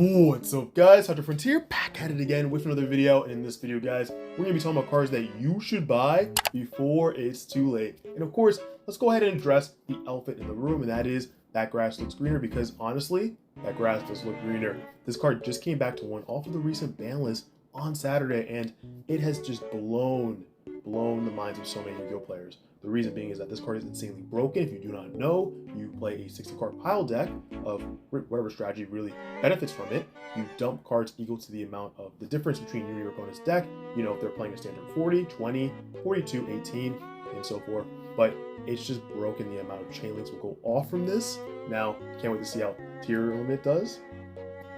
What's up, guys? HOTSHOTFRONTIER back at it again with another video. And in this video, guys, we're gonna be talking about cards that you should buy before it's too late. And of course, let's go ahead and address the elephant in the room, and that is that grass looks greener, because honestly, that grass does look greener. This card just came back to one off of the recent ban list on Saturday, and it has just blown the minds of so many Yugioh players. The reason being is that this card is insanely broken. If you do not know, you play a 60 card pile deck of whatever strategy really benefits from it. You dump cards equal to the amount of the difference between you and your opponent's deck. You know, if they're playing a standard 40, 20, 42, 18, and so forth. But it's just broken. The amount of chain links will go off from this. Now, can't wait to see how tier limit does.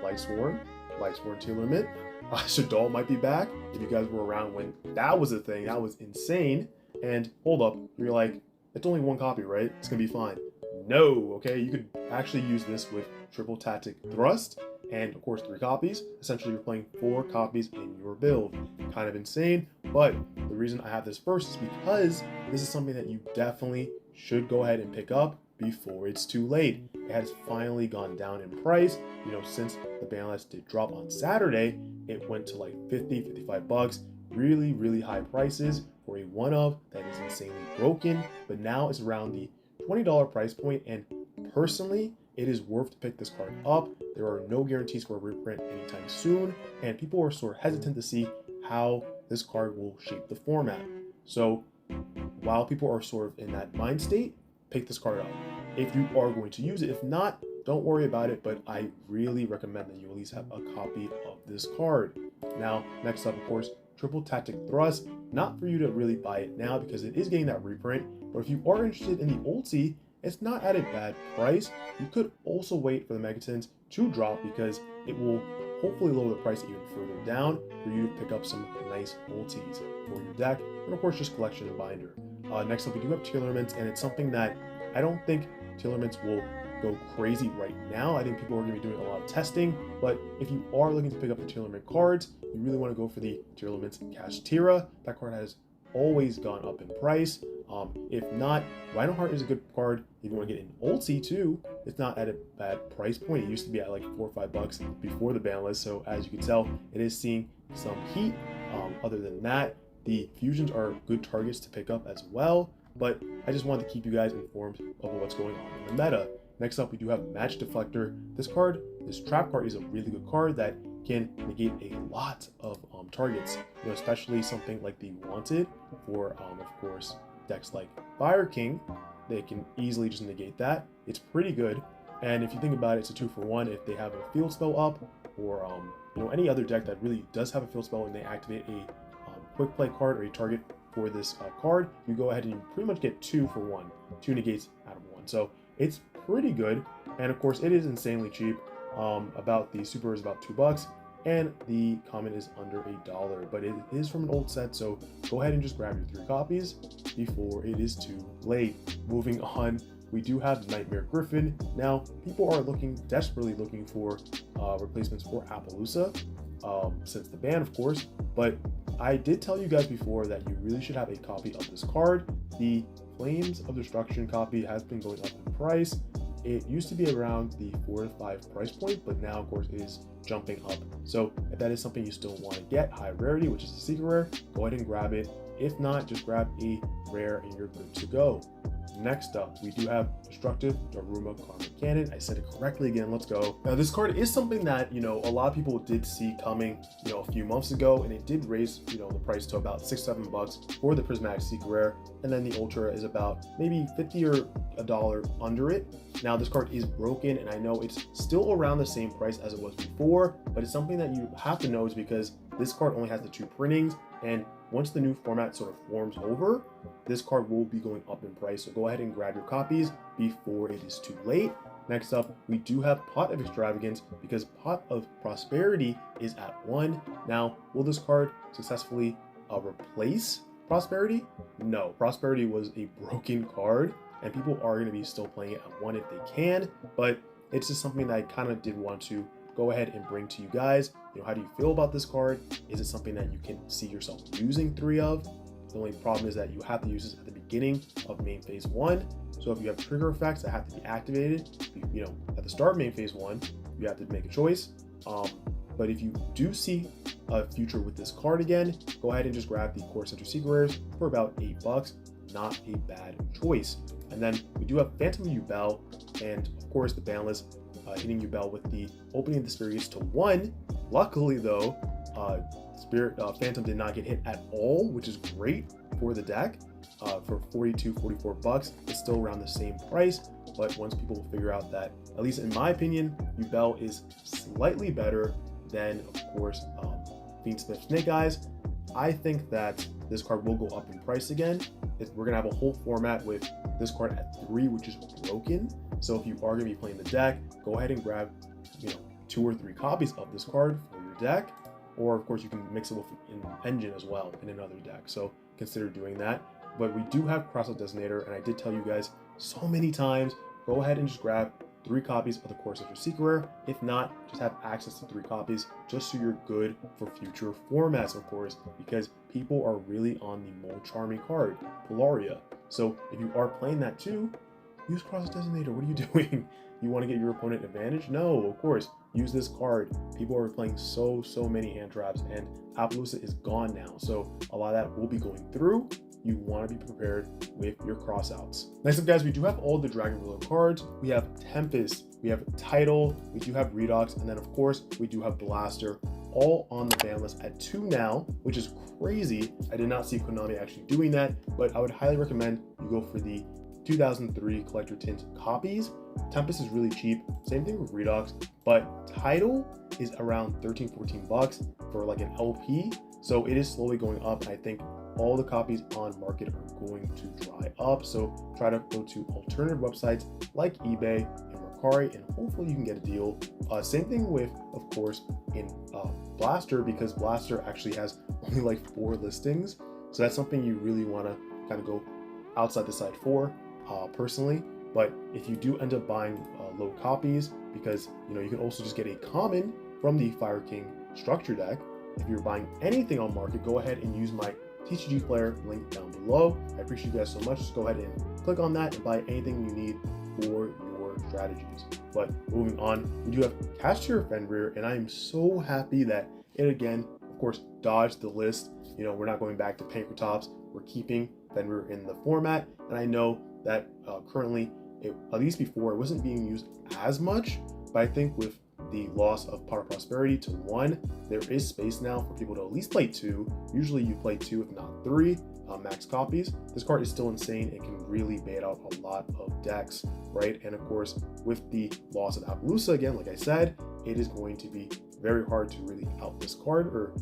Lightsworn tier limit. Shadal might be back. If you guys were around when that was a thing, that was insane. And hold up, you're like, it's only one copy, right? It's gonna be fine. No, okay? You could actually use this with triple tactic thrust and of course 3 copies. Essentially, you're playing 4 copies in your build. Kind of insane, but the reason I have this first is because this is something that you definitely should go ahead and pick up before it's too late. It has finally gone down in price. You know, since the ban list did drop on Saturday, it went to like 50, 55 bucks. Really high prices for a one of that is insanely broken, but now it's around the $20 price point, and personally, it is worth to pick this card up. There are no guarantees for a reprint anytime soon, and people are sort of hesitant to see how this card will shape the format. So while people are sort of in that mind state, pick this card up if you are going to use it. If not, don't worry about it, but I really recommend that you at least have a copy of this card. Now, next up, of course, triple tactic thrust. Not for you to really buy it now because it is getting that reprint, but if you are interested in the ulti, it's not at a bad price. You could also wait for the megatons to drop because it will hopefully lower the price even further down for you to pick up some nice ultis for your deck, and of course just collection and binder. Next up, we do have tier limits, and it's something that I don't think tier limits will go crazy right now. I think people are going to be doing a lot of testing, but if you are looking to pick up the tier limit cards, you really want to go for the tier limits Kashtira. That card has always gone up in price. If not, Reinhardt is a good card. If you want to get an ulti too, it's not at a bad price point. It used to be at like 4 or 5 bucks before the ban list, so as you can tell, it is seeing some heat. Other than that, the fusions are good targets to pick up as well, but I just wanted to keep you guys informed of what's going on in the meta. Next up, we do have Match Deflector. This trap card is a really good card that can negate a lot of targets, you know, especially something like the Wanted for, of course, decks like Fire King. They can easily just negate that. It's pretty good, and if you think about it, it's a 2-for-1 if they have a field spell up, or you know, any other deck that really does have a field spell and they activate a quick play card or a target for this card, you go ahead and you pretty much get 2 for 1, 2 negates out of 1. So it's pretty good, and of course it is insanely cheap. About the super is about 2 bucks, and the common is under $1, but it is from an old set, so go ahead and just grab your 3 copies before it is too late. Moving on, we do have Nightmare Griffin. Now, people are desperately looking for replacements for Appaloosa since the ban, of course, but I did tell you guys before that you really should have a copy of this card. The Flames of Destruction copy has been going up in price. It used to be around the 4 to 5 price point, but now, of course, it is jumping up. So if that is something you still want to get, high rarity, which is a secret rare, go ahead and grab it. If not, just grab a rare and you're good to go. Next up, we do have Destructive Daruma Karma Cannon. I said it correctly again, let's go. Now, this card is something that, you know, a lot of people did see coming, you know, a few months ago, and it did raise, you know, the price to about 6-7 bucks for the Prismatic Secret Rare, and then the Ultra is about maybe 50 or $1 under it. Now, this card is broken, and I know it's still around the same price as it was before, but it's something that you have to know is because this card only has the 2 printings, and once the new format sort of forms over, this card will be going up in price. So go ahead and grab your copies before it is too late. Next up, we do have Pot of Extravagance, because Pot of Prosperity is at 1. Now, will this card successfully replace Prosperity? No, Prosperity was a broken card, and people are going to be still playing it at 1 if they can, but it's just something that I kind of did want to go ahead and bring to you guys. You know, how do you feel about this card? Is it something that you can see yourself using 3 of? The only problem is that you have to use this at the beginning of main phase 1. So if you have trigger effects that have to be activated, you know, at the start of main phase 1, you have to make a choice. But if you do see a future with this card again, go ahead and just grab the Core Center Secret Rares for about $8. Not a bad choice. And then we do have Phantom Yubel, and of course the banless hitting Yubel with the opening of the Spirits to 1. Luckily though, Phantom did not get hit at all, which is great for the deck. For $44. It's still around the same price, but once people figure out that, at least in my opinion, Yubel is slightly better than, of course, Fiendsmith Snake Eyes, I think that this card will go up in price again. We're gonna have a whole format with this card at 3, which is broken. So if you are gonna be playing the deck, go ahead and grab, 2 or 3 copies of this card for your deck, or of course you can mix it with an engine as well in another deck. So consider doing that. But we do have Crossout Designator, and I did tell you guys so many times, go ahead and just grab 3 copies of the Core Center Secret Rare. If not, just have access to 3 copies, just so you're good for future formats, of course, because people are really on the more charming card, Polaria. So if you are playing that too, use Crossout Designator. What are you doing? You want to get your opponent advantage? No, of course. Use this card. People are playing so many hand traps, and Appaloosa is gone now. So a lot of that will be going through. You want to be prepared with your crossouts. Next up, guys, we do have all the Dragon Ruler cards. We have Tempest, we have Title, we do have Redox, and then of course we do have Blaster, all on the ban list at 2 now, which is crazy. I did not see Konami actually doing that, but I would highly recommend you go for the 2003 Collector Tint copies. Tempest is really cheap, same thing with Redox, but Title is around $13-14 for like an LP, so it is slowly going up. I think all the copies on market are going to dry up, so try to go to alternative websites like eBay and Mercari, and hopefully you can get a deal. Same thing with, of course, in Blaster, because Blaster actually has only like 4 listings, so that's something you really want to kind of go outside the site for, personally. But if you do end up buying low copies, because you can also just get a common from the Fire King structure deck. If you're buying anything on market, go ahead and use my TCGPlayer link down below. I appreciate you guys so much. Just go ahead and click on that and buy anything you need for your strategies. But moving on, we do have Kashtira Fenrir, and I am so happy that it again, of course, dodged the list. We're not going back to Pankratops. We're keeping Fenrir in the format, and I know that currently, at least before, it wasn't being used as much, but I think with the loss of Pot of Prosperity to 1, there is space now for people to at least play 2. Usually you play 2, if not 3 max copies. This card is still insane. It can really bait out a lot of decks, right? And of course, with the loss of Appaloosa again, like I said, it is going to be very hard to really out this card, or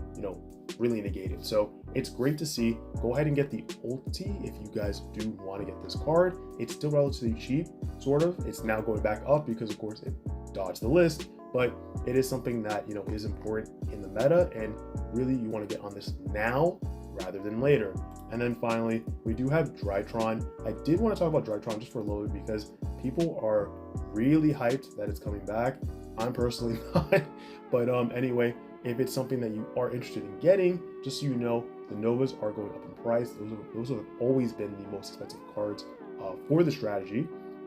really negate it. So it's great to see. Go ahead and get the ulti if you guys do want to get this card. It's still relatively cheap, sort of. It's now going back up because of course it dodged the list, but it is something that is important in the meta, and really you want to get on this now rather than later. And then finally, we do have Drytron. I did want to talk about Drytron just for a little bit because people are really hyped that it's coming back. I'm personally not, but anyway, if it's something that you are interested in getting, just so you know, the Novas are going up in price. Those have always been the most expensive cards for the strategy,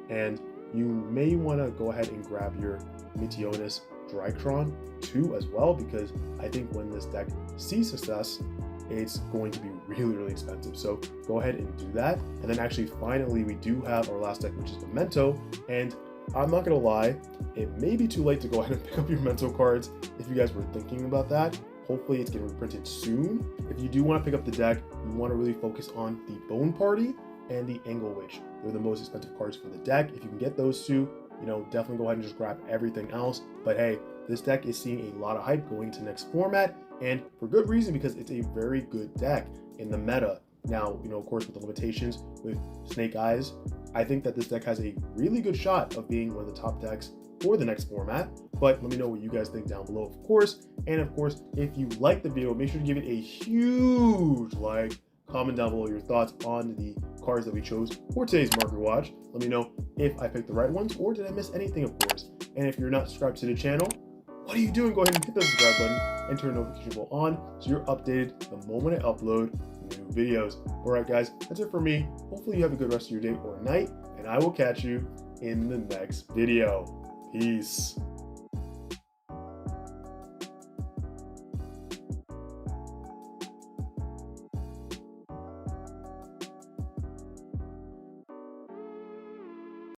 and you may want to go ahead and grab your Meteonis Drytron too as well, because I think when this deck sees success, it's going to be really expensive. So go ahead and do that. And then actually finally we do have our last deck, which is Memento, and I'm not gonna lie, it may be too late to go ahead and pick up your Memento cards if you guys were thinking about that. Hopefully it's getting reprinted soon. If you do want to pick up the deck, you want to really focus on the Bone Party and the Angle Witch. They're the most expensive cards for the deck. If you can get those two, definitely go ahead and just grab everything else. But hey, this deck is seeing a lot of hype going into next format, and for good reason, because it's a very good deck in the meta. Now, of course, with the limitations with Snake Eyes, I think that this deck has a really good shot of being one of the top decks for the next format. But let me know what you guys think down below, of course. And of course, if you like the video, make sure to give it a huge like. Comment down below your thoughts on the cards that we chose for today's market watch. Let me know if I picked the right ones or did I miss anything, of course. And if you're not subscribed to the channel, what are you doing? Go ahead and hit the subscribe button and turn the notification bell on so you're updated the moment I upload new videos. All right, guys, that's it for me. Hopefully you have a good rest of your day or night, and I will catch you in the next video. Peace.